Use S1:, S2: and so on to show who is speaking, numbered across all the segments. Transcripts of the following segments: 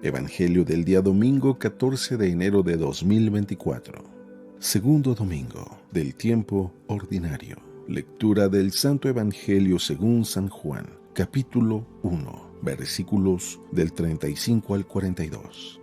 S1: Evangelio del día domingo 14 de enero de 2024. Segundo domingo del tiempo ordinario. Lectura del Santo Evangelio según San Juan, capítulo 1, versículos del 35 al 42.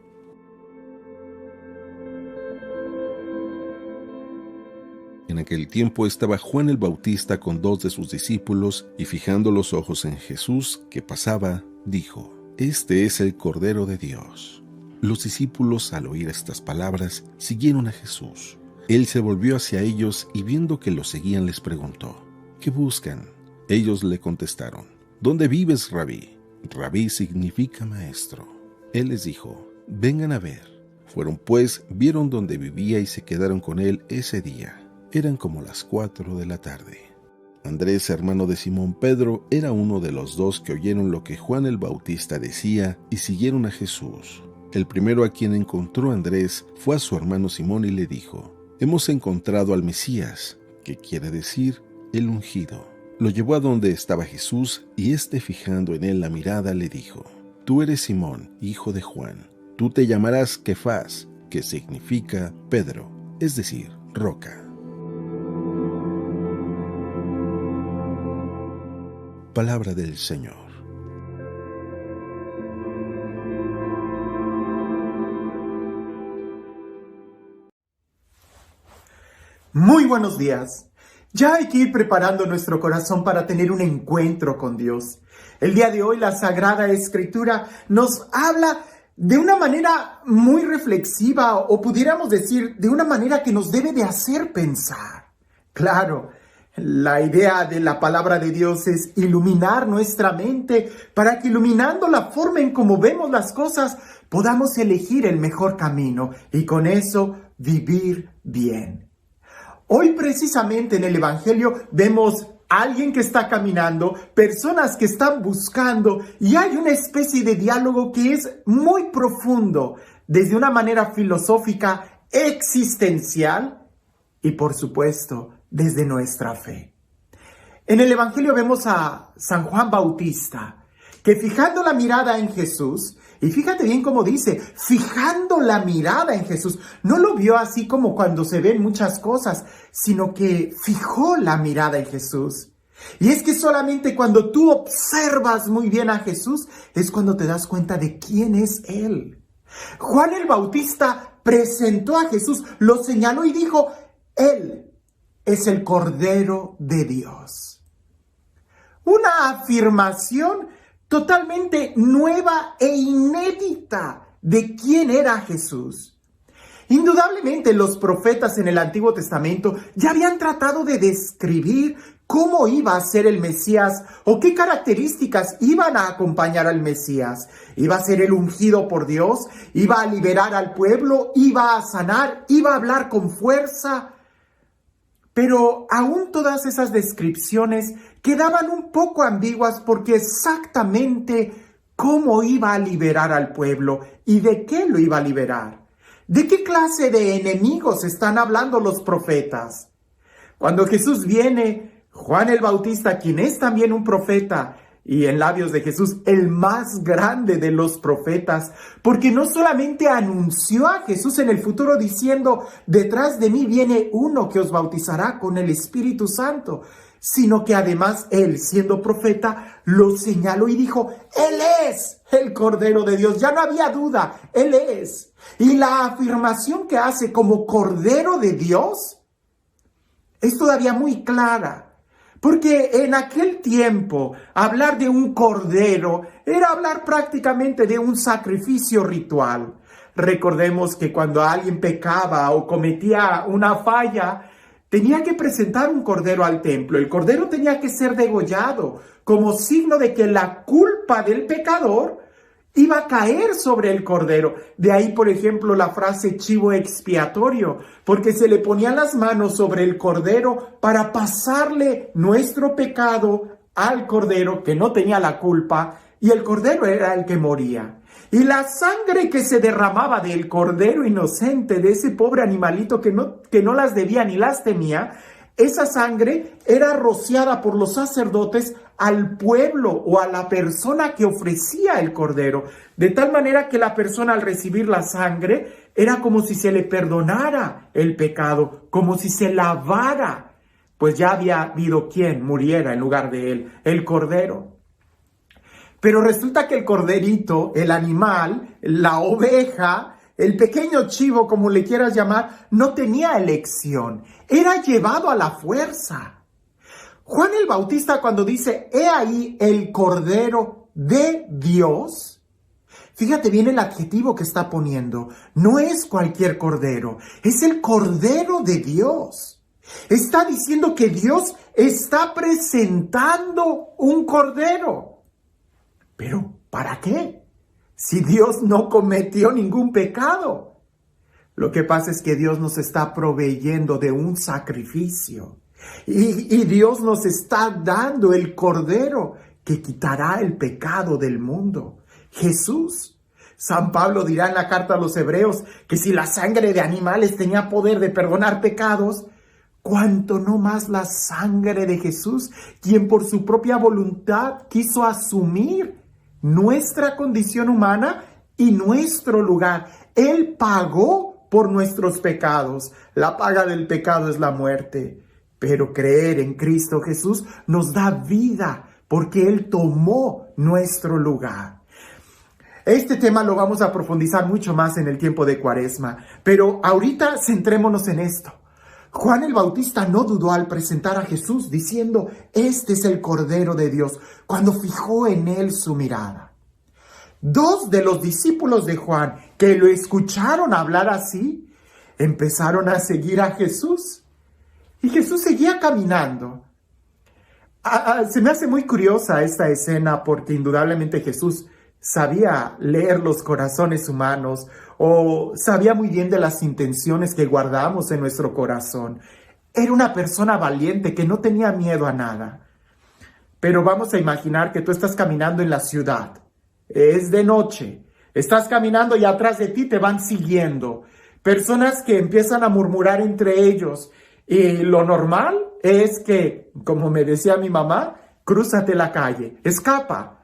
S1: En aquel tiempo estaba Juan el Bautista con 2 de sus discípulos, y fijando los ojos en Jesús que pasaba, dijo: Este es el Cordero de Dios. Los discípulos, al oír estas palabras, siguieron a Jesús. Él se volvió hacia ellos y viendo que los seguían les preguntó: ¿Qué buscan? Ellos le contestaron: ¿Dónde vives, Rabí? Rabí significa maestro. Él les dijo: Vengan a ver. Fueron pues, vieron dónde vivía y se quedaron con él ese día. Eran como las 4 de la tarde. Andrés, hermano de Simón Pedro, era uno de los 2 que oyeron lo que Juan el Bautista decía y siguieron a Jesús. El primero a quien encontró Andrés fue a su hermano Simón y le dijo: Hemos encontrado al Mesías, que quiere decir el ungido. Lo llevó a donde estaba Jesús y éste, fijando en él la mirada, le dijo: Tú eres Simón, hijo de Juan. Tú te llamarás Kefas, que significa Pedro, es decir, roca. Palabra del Señor.
S2: Muy buenos días. Ya hay que ir preparando nuestro corazón para tener un encuentro con Dios. El día de hoy la Sagrada Escritura nos habla de una manera muy reflexiva, o pudiéramos decir de una manera que nos debe de hacer pensar. Claro, la idea de la palabra de Dios es iluminar nuestra mente para que, iluminando la forma en cómo vemos las cosas, podamos elegir el mejor camino y con eso vivir bien. Hoy precisamente en el Evangelio vemos a alguien que está caminando, personas que están buscando, y hay una especie de diálogo que es muy profundo, desde una manera filosófica, existencial y por supuesto desde nuestra fe. En el Evangelio vemos a San Juan Bautista, que fijando la mirada en Jesús, y fíjate bien cómo dice, fijando la mirada en Jesús, no lo vio así como cuando se ven muchas cosas, sino que fijó la mirada en Jesús. Y es que solamente cuando tú observas muy bien a Jesús, es cuando te das cuenta de quién es Él. Juan el Bautista presentó a Jesús, lo señaló y dijo: Él es el Cordero de Dios. Una afirmación totalmente nueva e inédita de quién era Jesús. Indudablemente los profetas en el Antiguo Testamento ya habían tratado de describir cómo iba a ser el Mesías o qué características iban a acompañar al Mesías. Iba a ser el ungido por Dios, iba a liberar al pueblo, iba a sanar, iba a hablar con fuerza. Pero aún todas esas descripciones quedaban un poco ambiguas, porque exactamente cómo iba a liberar al pueblo y de qué lo iba a liberar. ¿De qué clase de enemigos están hablando los profetas? Cuando Jesús viene, Juan el Bautista, quien es también un profeta, y en labios de Jesús el más grande de los profetas, porque no solamente anunció a Jesús en el futuro diciendo: detrás de mí viene uno que os bautizará con el Espíritu Santo, sino que además él, siendo profeta, lo señaló y dijo: Él es el Cordero de Dios. Ya no había duda, Él es. Y la afirmación que hace como Cordero de Dios es todavía muy clara. Porque en aquel tiempo, hablar de un cordero era hablar prácticamente de un sacrificio ritual. Recordemos que cuando alguien pecaba o cometía una falla, tenía que presentar un cordero al templo. El cordero tenía que ser degollado como signo de que la culpa del pecador iba a caer sobre el cordero. De ahí, por ejemplo, la frase chivo expiatorio, porque se le ponían las manos sobre el cordero para pasarle nuestro pecado al cordero que no tenía la culpa, y el cordero era el que moría. Y la sangre que se derramaba del cordero inocente, de ese pobre animalito que no las debía ni las temía, Esa sangre era rociada por los sacerdotes al pueblo o a la persona que ofrecía el cordero, de tal manera que la persona al recibir la sangre era como si se le perdonara el pecado, como si se lavara, pues ya había habido quien muriera en lugar de él, el cordero. Pero resulta que el corderito, el animal, la oveja, el pequeño chivo, como le quieras llamar, no tenía elección. Era llevado a la fuerza. Juan el Bautista, cuando dice, he ahí el Cordero de Dios, fíjate bien el adjetivo que está poniendo. No es cualquier cordero, es el Cordero de Dios. Está diciendo que Dios está presentando un cordero. ¿Pero para qué? Si Dios no cometió ningún pecado. Lo que pasa es que Dios nos está proveyendo de un sacrificio. Y Dios nos está dando el cordero que quitará el pecado del mundo. Jesús. San Pablo dirá en la carta a los Hebreos que si la sangre de animales tenía poder de perdonar pecados, cuánto no más la sangre de Jesús, quien por su propia voluntad quiso asumir nuestra condición humana y nuestro lugar. Él pagó por nuestros pecados. La paga del pecado es la muerte. Pero creer en Cristo Jesús nos da vida porque Él tomó nuestro lugar. Este tema lo vamos a profundizar mucho más en el tiempo de Cuaresma, pero ahorita centrémonos en esto. Juan el Bautista no dudó al presentar a Jesús diciendo, este es el Cordero de Dios, cuando fijó en él su mirada. Dos de los discípulos de Juan que lo escucharon hablar así, empezaron a seguir a Jesús. Y Jesús seguía caminando. Se me hace muy curiosa esta escena porque indudablemente Jesús sabía leer los corazones humanos o sabía muy bien de las intenciones que guardamos en nuestro corazón. Era una persona valiente que no tenía miedo a nada. Pero vamos a imaginar que tú estás caminando en la ciudad. Es de noche. Estás caminando y atrás de ti te van siguiendo. Personas que empiezan a murmurar entre ellos. Y lo normal es que, como me decía mi mamá, crúzate la calle, escapa.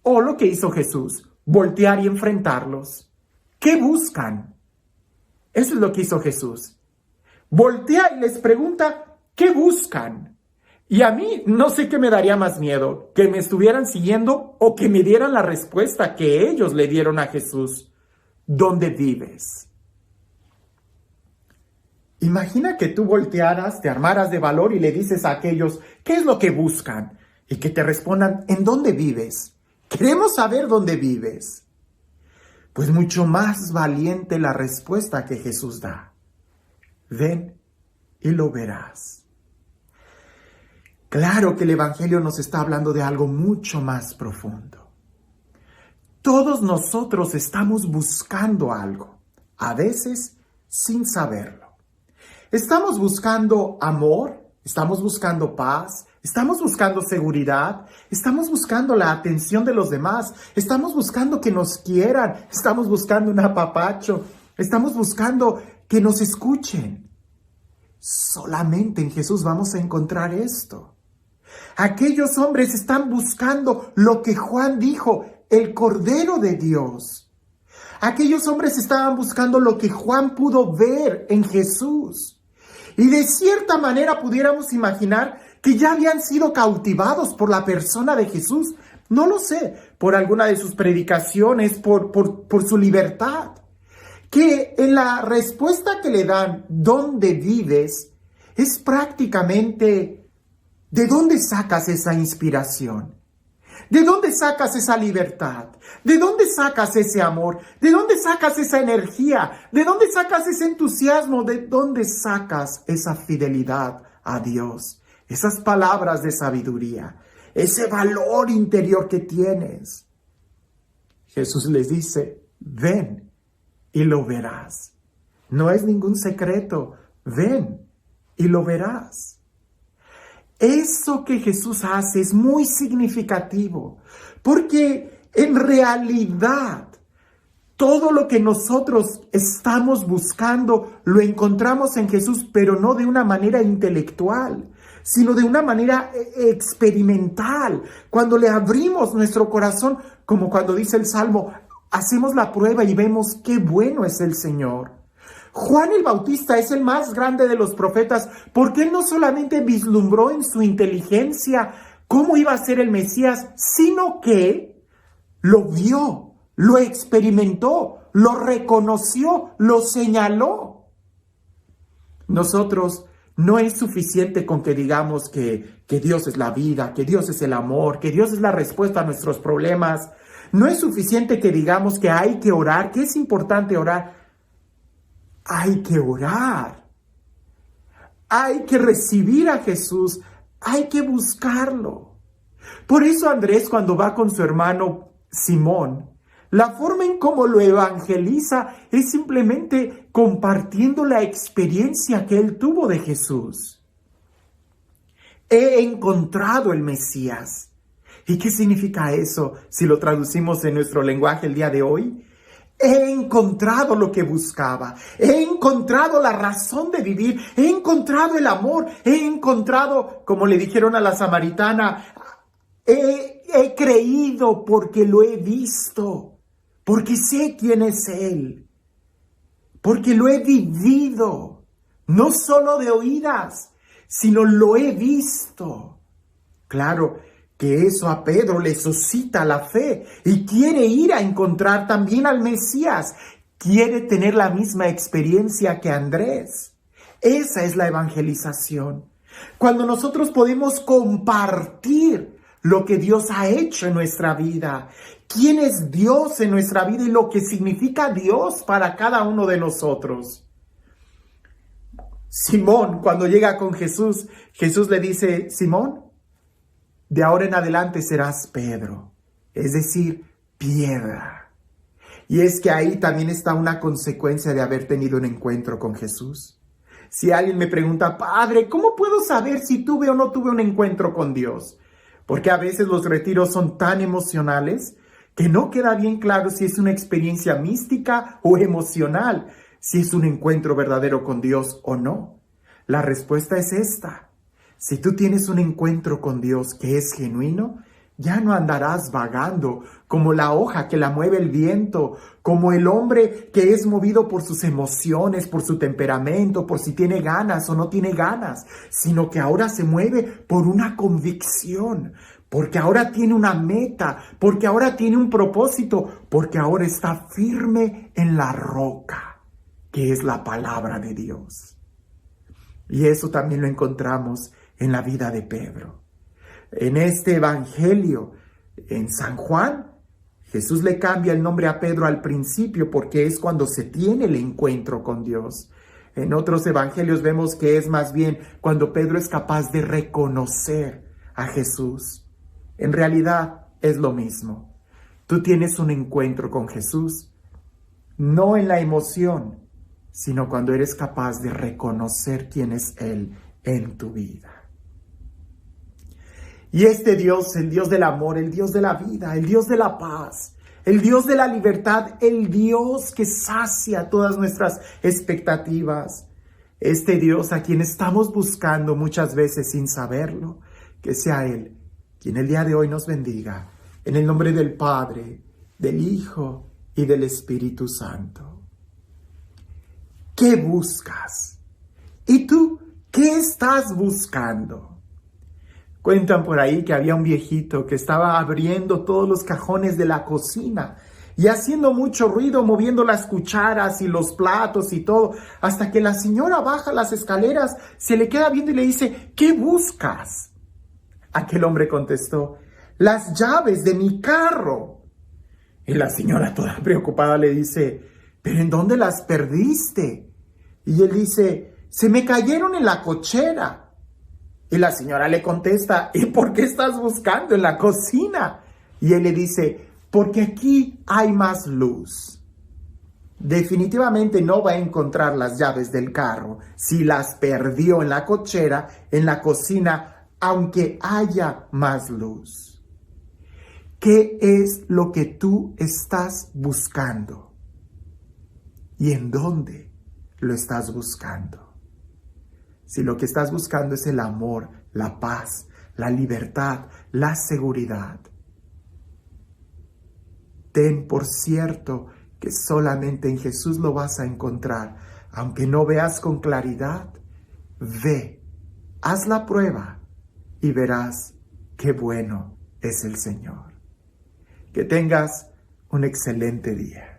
S2: O lo que hizo Jesús, voltear y enfrentarlos. ¿Qué buscan? Eso es lo que hizo Jesús. Voltea y les pregunta, ¿qué buscan? Y a mí no sé qué me daría más miedo, que me estuvieran siguiendo o que me dieran la respuesta que ellos le dieron a Jesús. ¿Dónde vives? Imagina que tú voltearas, te armaras de valor y le dices a aquellos, ¿qué es lo que buscan? Y que te respondan, ¿en dónde vives? Queremos saber dónde vives. Pues mucho más valiente la respuesta que Jesús da. Ven y lo verás. Claro que el Evangelio nos está hablando de algo mucho más profundo. Todos nosotros estamos buscando algo, a veces sin saberlo. Estamos buscando amor, estamos buscando paz, estamos buscando seguridad, estamos buscando la atención de los demás, estamos buscando que nos quieran, estamos buscando un apapacho, estamos buscando que nos escuchen. Solamente en Jesús vamos a encontrar esto. Aquellos hombres están buscando lo que Juan dijo, el Cordero de Dios. Aquellos hombres estaban buscando lo que Juan pudo ver en Jesús. Y de cierta manera pudiéramos imaginar que ya habían sido cautivados por la persona de Jesús. No lo sé, por alguna de sus predicaciones, por su libertad. Que en la respuesta que le dan, ¿dónde vives? Es prácticamente, ¿de dónde sacas esa inspiración? ¿De dónde sacas esa libertad? ¿De dónde sacas ese amor? ¿De dónde sacas esa energía? ¿De dónde sacas ese entusiasmo? ¿De dónde sacas esa fidelidad a Dios? Esas palabras de sabiduría, ese valor interior que tienes. Jesús les dice, ven y lo verás. No es ningún secreto, ven y lo verás. Eso que Jesús hace es muy significativo, porque en realidad Todo lo que nosotros estamos buscando lo encontramos en Jesús, pero no de una manera intelectual, sino de una manera experimental. Cuando le abrimos nuestro corazón, como cuando dice el Salmo, hacemos la prueba y vemos qué bueno es el Señor. Juan el Bautista es el más grande de los profetas porque él no solamente vislumbró en su inteligencia cómo iba a ser el Mesías, sino que lo vio. Lo experimentó, lo reconoció, lo señaló. Nosotros no es suficiente con que digamos que Dios es la vida, que Dios es el amor, que Dios es la respuesta a nuestros problemas. No es suficiente que digamos que hay que orar, que es importante orar. Hay que orar. Hay que recibir a Jesús. Hay que buscarlo. Por eso Andrés, cuando va con su hermano Simón, la forma en cómo lo evangeliza es simplemente compartiendo la experiencia que él tuvo de Jesús. He encontrado el Mesías. ¿Y qué significa eso si lo traducimos en nuestro lenguaje el día de hoy? He encontrado lo que buscaba. He encontrado la razón de vivir. He encontrado el amor. He encontrado, como le dijeron a la samaritana, he creído porque lo he visto. Porque sé quién es Él, porque lo he vivido, no solo de oídas, sino lo he visto. Claro que eso a Pedro le suscita la fe y quiere ir a encontrar también al Mesías, quiere tener la misma experiencia que Andrés. Esa es la evangelización. Cuando nosotros podemos compartir lo que Dios ha hecho en nuestra vida, quién es Dios en nuestra vida y lo que significa Dios para cada uno de nosotros. Simón, cuando llega con Jesús, Jesús le dice, Simón, de ahora en adelante serás Pedro, es decir, piedra. Y es que ahí también está una consecuencia de haber tenido un encuentro con Jesús. Si alguien me pregunta, Padre, ¿cómo puedo saber si tuve o no tuve un encuentro con Dios? Porque a veces los retiros son tan emocionales que no queda bien claro si es una experiencia mística o emocional, si es un encuentro verdadero con Dios o no. La respuesta es esta. Si tú tienes un encuentro con Dios que es genuino, ya no andarás vagando como la hoja que la mueve el viento, como el hombre que es movido por sus emociones, por su temperamento, por si tiene ganas o no tiene ganas, sino que ahora se mueve por una convicción, porque ahora tiene una meta, porque ahora tiene un propósito, porque ahora está firme en la roca, que es la palabra de Dios. Y eso también lo encontramos en la vida de Pedro. En este evangelio, en San Juan, Jesús le cambia el nombre a Pedro al principio porque es cuando se tiene el encuentro con Dios. En otros evangelios vemos que es más bien cuando Pedro es capaz de reconocer a Jesús. En realidad es lo mismo. Tú tienes un encuentro con Jesús, no en la emoción, sino cuando eres capaz de reconocer quién es Él en tu vida. Y este Dios, el Dios del amor, el Dios de la vida, el Dios de la paz, el Dios de la libertad, el Dios que sacia todas nuestras expectativas, este Dios a quien estamos buscando muchas veces sin saberlo, que sea Él quien el día de hoy nos bendiga, en el nombre del Padre, del Hijo y del Espíritu Santo. ¿Qué buscas? ¿Y tú qué estás buscando? Cuentan por ahí que había un viejito que estaba abriendo todos los cajones de la cocina y haciendo mucho ruido, moviendo las cucharas y los platos y todo, hasta que la señora baja las escaleras, se le queda viendo y le dice, ¿qué buscas? Aquel hombre contestó, las llaves de mi carro. Y la señora, toda preocupada, le dice, ¿pero en dónde las perdiste? Y él dice, se me cayeron en la cochera. Y la señora le contesta, ¿y por qué estás buscando en la cocina? Y él le dice, porque aquí hay más luz. Definitivamente no va a encontrar las llaves del carro si las perdió en la cochera, en la cocina, aunque haya más luz. ¿Qué es lo que tú estás buscando? y en dónde lo estás buscando. Si lo que estás buscando es el amor, la paz, la libertad, la seguridad, ten por cierto que solamente en Jesús lo vas a encontrar. Aunque no veas con claridad, ve, haz la prueba y verás qué bueno es el Señor. Que tengas un excelente día.